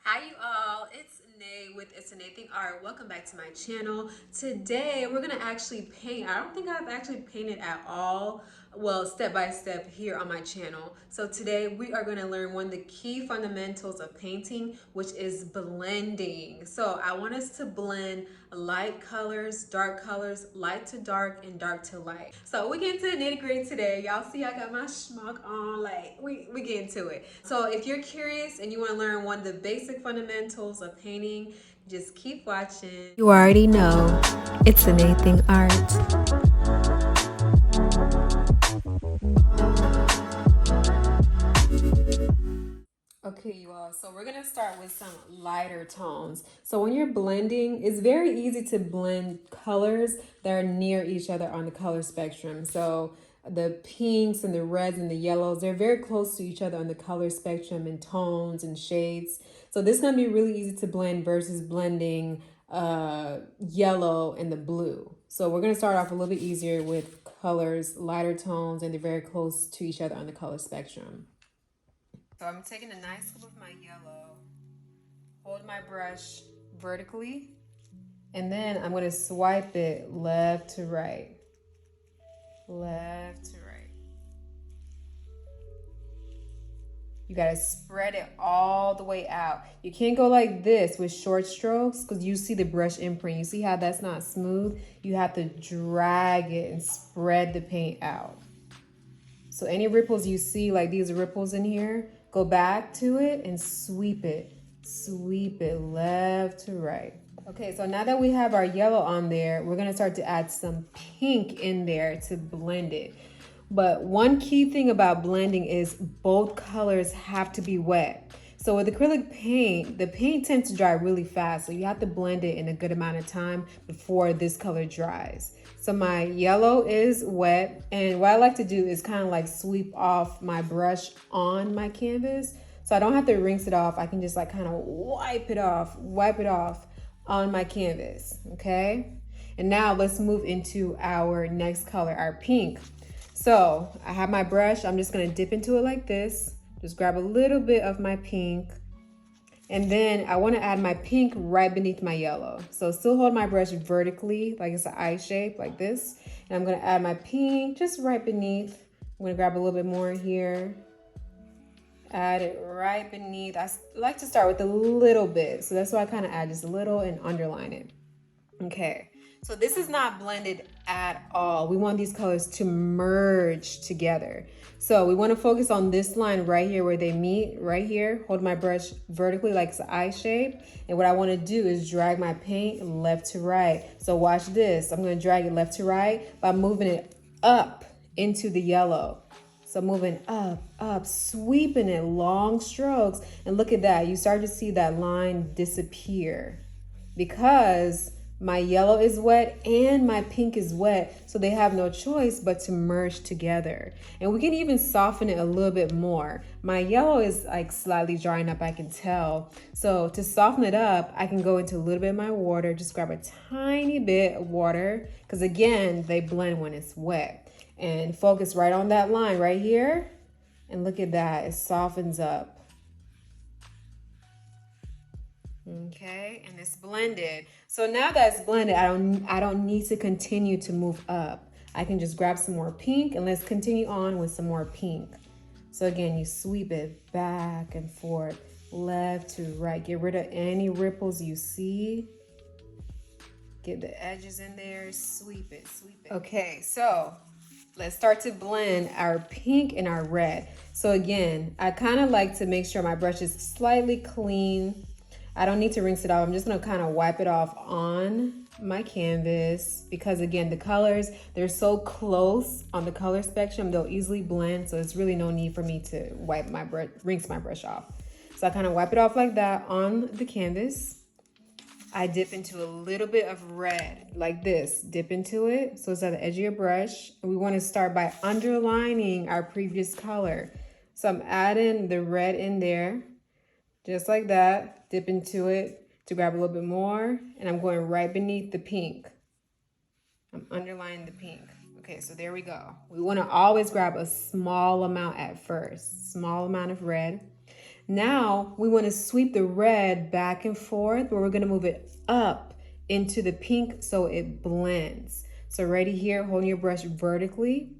Hi you all, it's Nay with It's a Nay Thing Art. Welcome back to my channel. Today we're gonna actually paint. I don't think I've actually painted at all, well, step by step here on my channel. So today we are gonna learn one of the key fundamentals of painting, which is blending. So I want us to blend light colors, light to dark, and dark to light. So we get into the nitty gritty today. Y'all see I got my schmuck on, like we get into it. So if you're curious and you want to learn one of the basic fundamentals of painting, just keep watching. You already know it's an anything art. Okay, you all, so we're gonna start with some lighter tones. So when you're blending, it's very easy to blend colors that are near each other on the color spectrum. So the pinks and the reds and the yellows, they're very close to each other on the color spectrum and tones and shades. So this is gonna be really easy to blend versus blending yellow and the blue. So we're gonna start off a little bit easier with colors, lighter tones, and they're very close to each other on the color spectrum. So I'm taking a nice scoop of my yellow, hold my brush vertically, and then I'm going to swipe it left to right, left to right. You got to spread it all the way out. You can't go like this with short strokes because you see the brush imprint. You see how that's not smooth? You have to drag it and spread the paint out. So any ripples you see, like these ripples in here, go back to it and sweep it. Sweep it left to right. Okay, so now that we have our yellow on there, we're gonna start to add some pink in there to blend it. But one key thing about blending is both colors have to be wet. So with acrylic paint, the paint tends to dry really fast. So you have to blend it in a good amount of time before this color dries. So my yellow is wet. And what I like to do is kind of like sweep off my brush on my canvas. So I don't have to rinse it off. I can just like kind of wipe it off on my canvas, okay? And now let's move into our next color, our pink. So I have my brush. I'm just gonna dip into it like this. Just grab a little bit of my pink. And then I wanna add my pink right beneath my yellow. So still hold my brush vertically, like it's an eye shape, like this. And I'm gonna add my pink just right beneath. I'm gonna grab a little bit more here. Add it right beneath. I like to start with a little bit. So that's why I kind of add just a little and underline it. Okay, so this is not blended at all. We want these colors to merge together. So we want to focus on this line right here where they meet, right here. Hold my brush vertically like it's an eye shape. And what I want to do is drag my paint left to right. So watch this. I'm going to drag it left to right by moving it up into the yellow. So moving up, sweeping it, long strokes. And look at that. You start to see that line disappear because my yellow is wet and my pink is wet, so they have no choice but to merge together. And we can even soften it a little bit more. My yellow is like slightly drying up, I can tell. So to soften it up, I can go into a little bit of my water, just grab a tiny bit of water, because again, they blend when it's wet. And focus right on that line right here. And look at that, it softens up. Okay, and it's blended. So now that it's blended, I don't need to continue to move up. I can just grab some more pink and let's continue on with some more pink. So again, you sweep it back and forth, left to right. Get rid of any ripples you see. Get the edges in there, sweep it, sweep it. Okay, so let's start to blend our pink and our red. So again, I kind of like to make sure my brush is slightly clean. I don't need to rinse it off. I'm just gonna kind of wipe it off on my canvas because again, the colors, they're so close on the color spectrum, they'll easily blend. So it's really no need for me to rinse my brush off. So I kind of wipe it off like that on the canvas. I dip into a little bit of red like this, dip into it. So it's at the edge of your brush. And we want to start by underlining our previous color. So I'm adding the red in there, just like that. Dip into it to grab a little bit more. And I'm going right beneath the pink. I'm underlining the pink. Okay, so there we go. We want to always grab a small amount at first, small amount of red. Now we want to sweep the red back and forth, but we're going to move it up into the pink so it blends. So right here, holding your brush vertically,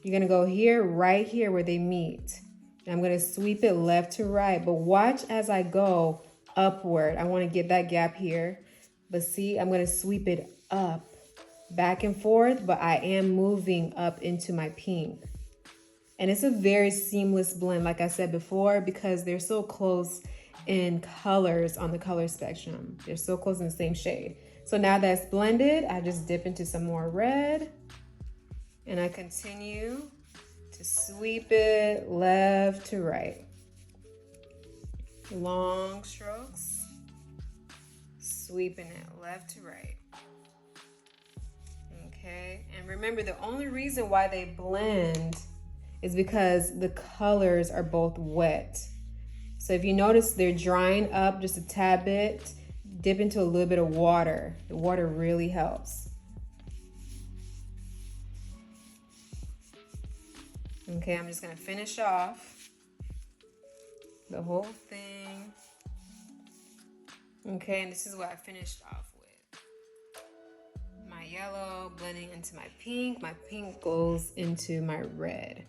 you're going to go here, right here where they meet. And I'm going to sweep it left to right, but watch as I go upward. I want to get that gap here, but see, I'm going to sweep it up, back and forth, but I am moving up into my pink. And it's a very seamless blend, like I said before, because they're so close in colors on the color spectrum. They're so close in the same shade. So now that's blended, I just dip into some more red and I continue to sweep it left to right. Long strokes, sweeping it left to right. Okay, and remember the only reason why they blend is because the colors are both wet. So if you notice they're drying up just a tad bit, dip into a little bit of water. The water really helps. Okay, I'm just gonna finish off the whole thing. Okay, and this is what I finished off with. My yellow blending into my pink goes into my red.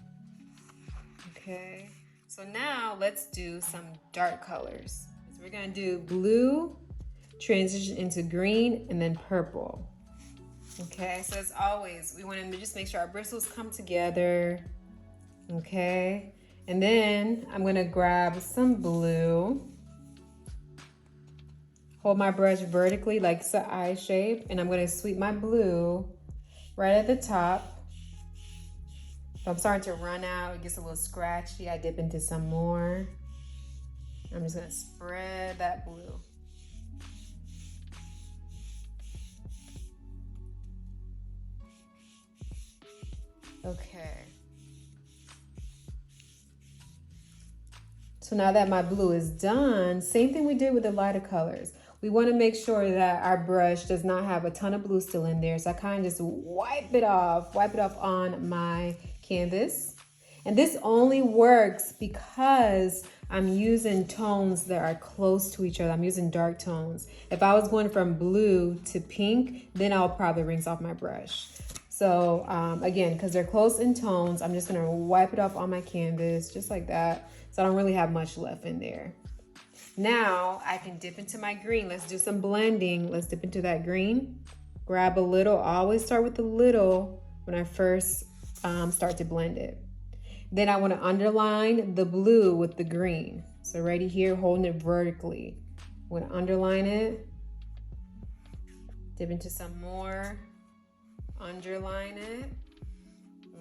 Okay, so now let's do some dark colors. So we're gonna do blue, transition into green, and then purple. Okay, so as always, we wanna just make sure our bristles come together. Okay, and then I'm gonna grab some blue, hold my brush vertically like it's an eye shape, and I'm gonna sweep my blue right at the top. If I'm starting to run out, it gets a little scratchy, I dip into some more. I'm just gonna spread that blue. Okay. So now that my blue is done, same thing we did with the lighter colors. We want to make sure that our brush does not have a ton of blue still in there. So I kind of just wipe it off on my canvas. And this only works because I'm using tones that are close to each other. I'm using dark tones. If I was going from blue to pink, then I'll probably rinse off my brush. So again, because they're close in tones, I'm just gonna wipe it off on my canvas, just like that. So I don't really have much left in there. Now I can dip into my green. Let's do some blending. Let's dip into that green. Grab a little, always start with a little when I first start to blend it. Then I wanna underline the blue with the green. So right here, holding it vertically. I'm gonna underline it, dip into some more, underline it.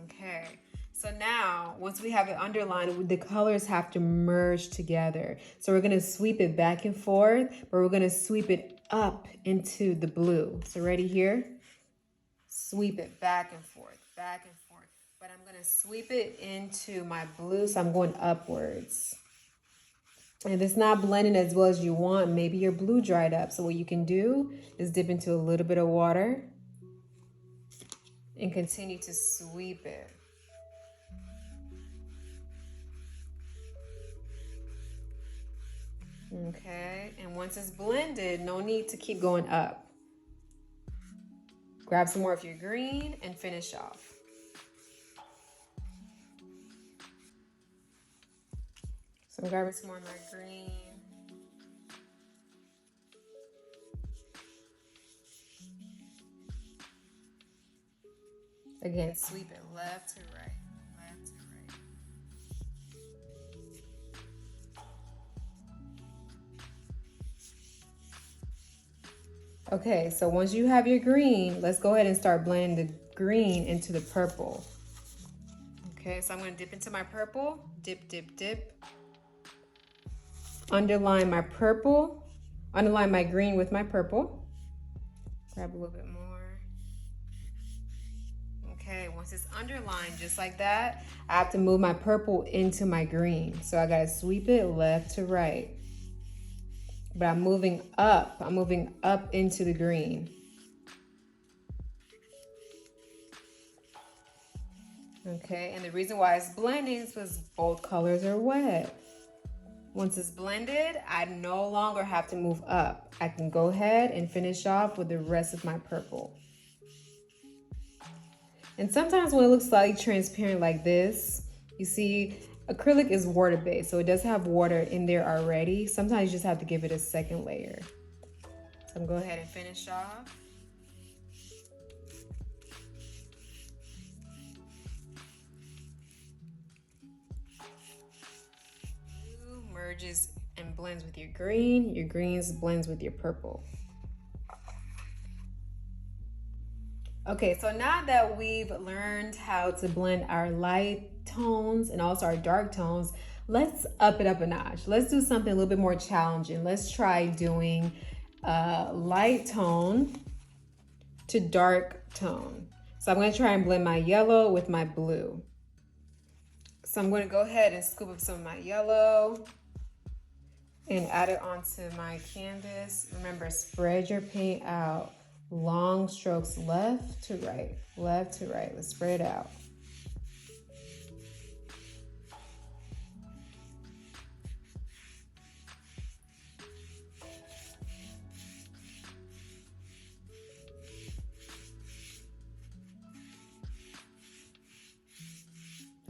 Okay, so now once we have it underlined, the colors have to merge together. So we're gonna sweep it back and forth, but we're gonna sweep it up into the blue. So ready here, sweep it back and forth, but I'm gonna sweep it into my blue, so I'm going upwards. And if it's not blending as well as you want, maybe your blue dried up. So what you can do is dip into a little bit of water and continue to sweep it. Okay, and once it's blended, no need to keep going up. Grab some more of your green and finish off. So I'm grabbing some more of my green. Again, sweep it left to right, left to right. Okay, so once you have your green, let's go ahead and start blending the green into the purple. Okay, so I'm gonna dip into my purple, dip, dip, dip. Underline my purple, underline my green with my purple. Grab a little bit more. Okay, once it's underlined just like that, I have to move my purple into my green. So I gotta sweep it left to right. But I'm moving up into the green. Okay, and the reason why it's blending is because both colors are wet. Once it's blended, I no longer have to move up. I can go ahead and finish off with the rest of my purple. And sometimes when it looks slightly transparent like this, you see acrylic is water-based, so it does have water in there already. Sometimes you just have to give it a second layer. So I'm going to go ahead and finish off. Blue merges and blends with your greens blends with your purple. Okay, so now that we've learned how to blend our light tones and also our dark tones, let's up it up a notch. Let's do something a little bit more challenging. Let's try doing light tone to dark tone. So I'm going to try and blend my yellow with my blue. So I'm going to go ahead and scoop up some of my yellow and add it onto my canvas. Remember, spread your paint out. Long strokes left to right, left to right. Let's spread it out.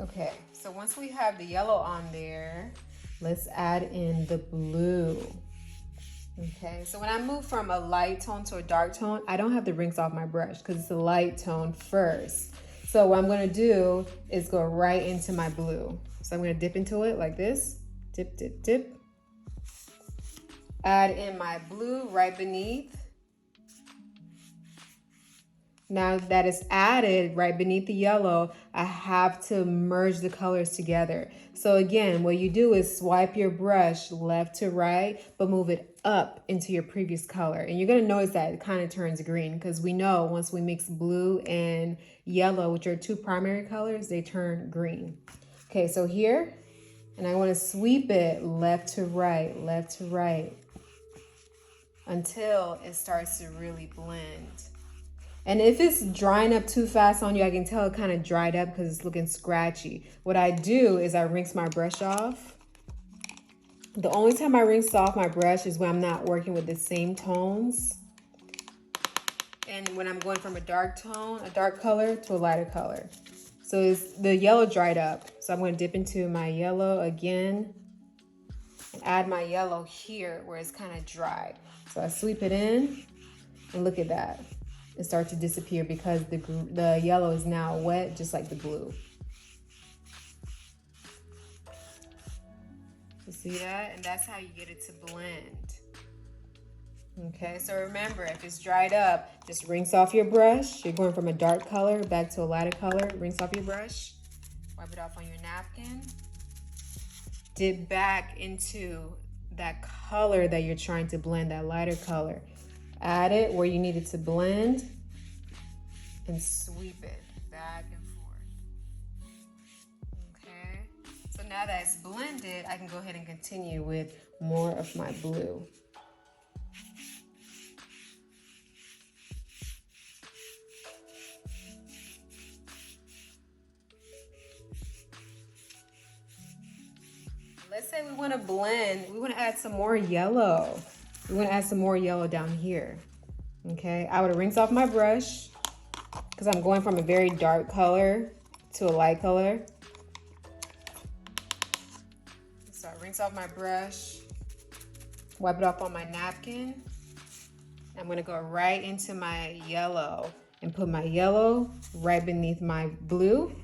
Okay, so once we have the yellow on there, let's add in the blue. Okay, so when I move from a light tone to a dark tone, I don't have to rinse off my brush because it's a light tone first. So what I'm going to do is go right into my blue. So I'm going to dip into it like this. Dip, dip, dip. Add in my blue right beneath. Now that it's added right beneath the yellow, I have to merge the colors together. So again, what you do is swipe your brush left to right, but move it up into your previous color. And you're gonna notice that it kind of turns green because we know once we mix blue and yellow, which are two primary colors, they turn green. Okay, so here, and I wanna sweep it left to right until it starts to really blend. And if it's drying up too fast on you, I can tell it kind of dried up because it's looking scratchy. What I do is I rinse my brush off. The only time I rinse off my brush is when I'm not working with the same tones. And when I'm going from a dark tone, a dark color to a lighter color. So the yellow dried up. So I'm going to dip into my yellow again and add my yellow here where it's kind of dry. So I sweep it in and look at that. It starts to disappear because the yellow is now wet, just like the blue. You see that? And that's how you get it to blend. Okay, so remember, if it's dried up, just rinse off your brush. You're going from a dark color back to a lighter color. Rinse off your brush. Wipe it off on your napkin. Dip back into that color that you're trying to blend, that lighter color. Add it where you need it to blend and sweep it back and forth. Okay, so now that it's blended, I can go ahead and continue with more of my blue. Let's say we want to blend, we want to add some more yellow. We want to add some more yellow down here. Okay, I would rinse off my brush because I'm going from a very dark color to a light color. So I rinse off my brush, wipe it off on my napkin. I'm going to go right into my yellow and put my yellow right beneath my blue,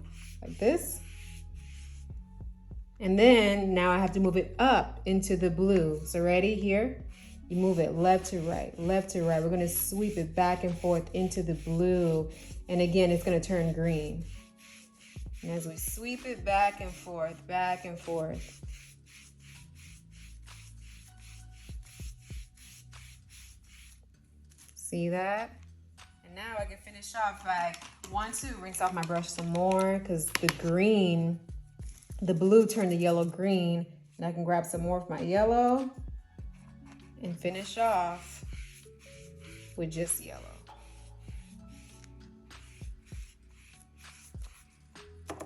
like this. And then now I have to move it up into the blue. So ready here? You move it left to right, left to right. We're gonna sweep it back and forth into the blue. And again, it's gonna turn green. And as we sweep it back and forth, see that? And now I can finish off by want to rinse off my brush some more because the green, the blue turned the yellow green. And I can grab some more of my yellow and finish off with just yellow.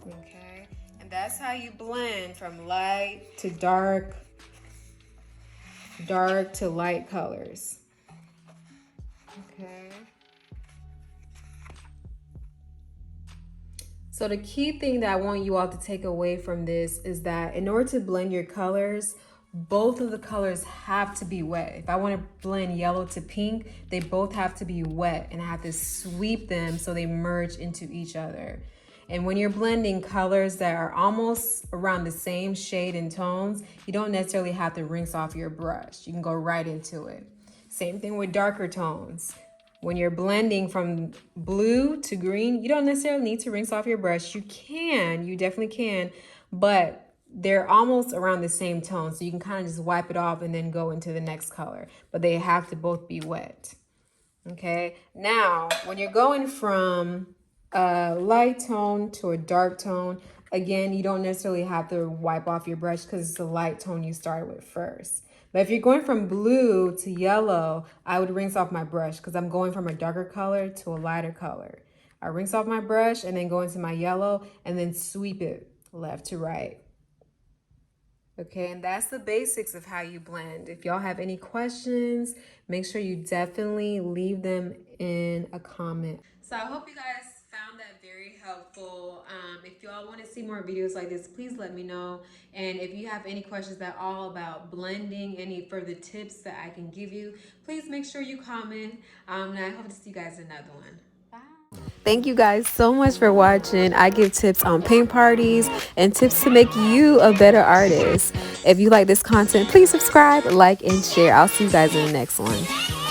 Okay, and that's how you blend from light to dark dark to light colors. Okay. So the key thing that I want you all to take away from this is that in order to blend your colors, both of the colors have to be wet. If I want to blend yellow to pink, they both have to be wet, and I have to sweep them so they merge into each other. And when you're blending colors that are almost around the same shade and tones, you don't necessarily have to rinse off your brush. You can go right into it. Same thing with darker tones. When you're blending from blue to green, you don't necessarily need to rinse off your brush. You can, you definitely can, but they're almost around the same tone. So you can kind of just wipe it off and then go into the next color, but they have to both be wet. Okay, now when you're going from a light tone to a dark tone, again, you don't necessarily have to wipe off your brush because it's the light tone you started with first. But if you're going from blue to yellow, I would rinse off my brush because I'm going from a darker color to a lighter color. I rinse off my brush and then go into my yellow and then sweep it left to right. Okay, and that's the basics of how you blend. If y'all have any questions, make sure you definitely leave them in a comment. So I hope you guys found that very helpful. If y'all want to see more videos like this, please let me know. And if you have any questions at all about blending, any further tips that I can give you, please make sure you comment. And I hope to see you guys in another one. Thank you guys so much for watching. I give tips on paint parties and tips to make you a better artist. If you like this content, please subscribe, like, and share. I'll see you guys in the next one.